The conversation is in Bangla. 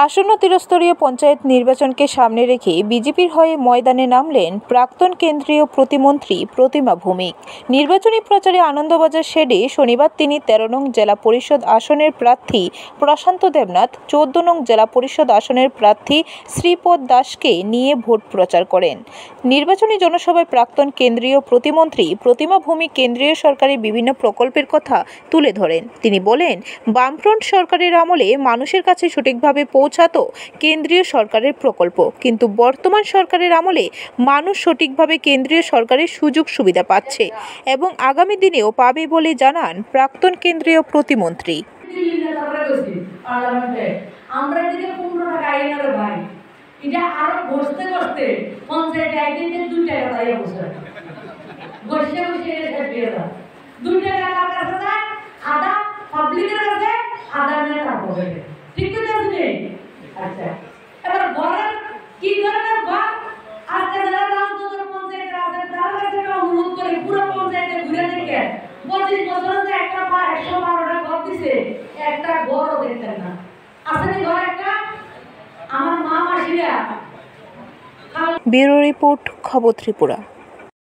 আসন্ন ত্রিস্তরীয় পঞ্চায়েত নির্বাচনকে সামনে রেখে বিজেপির হয়ে ময়দানে নামলেন প্রাক্তন কেন্দ্রীয় প্রতিমন্ত্রী প্রতিমা ভৌমিক। নির্বাচনী প্রচারে আনন্দবাজার শেডে শনিবার তিনি 13 নং জেলা পরিষদ আসনের প্রার্থী প্রশান্ত দেবনাথ, 14 নং জেলা পরিষদ আসনের প্রার্থী শ্রীপদ দাসকে নিয়ে ভোট প্রচার করেন। নির্বাচনী জনসভায় প্রাক্তন কেন্দ্রীয় প্রতিমন্ত্রী প্রতিমা ভৌমিক কেন্দ্রীয় সরকারের বিভিন্ন প্রকল্পের কথা তুলে ধরেন। তিনি বলেন, বামফ্রন্ট সরকারের আমলে মানুষের কাছে সঠিকভাবে পৌঁছাতো কেন্দ্রীয় সরকারের প্রকল্প, কিন্তু বর্তমান সরকারের আমলে মানুষ সঠিকভাবে কেন্দ্রীয় সরকারের সুযোগ সুবিধা পাচ্ছে এবং আগামী দিনেও পাবে বলে জানান প্রাক্তন কেন্দ্রীয় প্রতিমন্ত্রী। ঠিক আছে। আচ্ছা, এবার ঘরের কি ধরনের ঘর আজকে যারা রাজনগর পঞ্চায়েতের আছে তারা কাছে অনুরোধ করে পুরো পঞ্চায়েতে ঘুরে দেখে 25 বছরে যে একটা বা 112টা ঘর দিছে, একটা ঘরও দেখতেন না। আসেনি ঘর একটা? আমার মা মাসিরা। ব্যুরো রিপোর্ট, খবর ত্রিপুরা।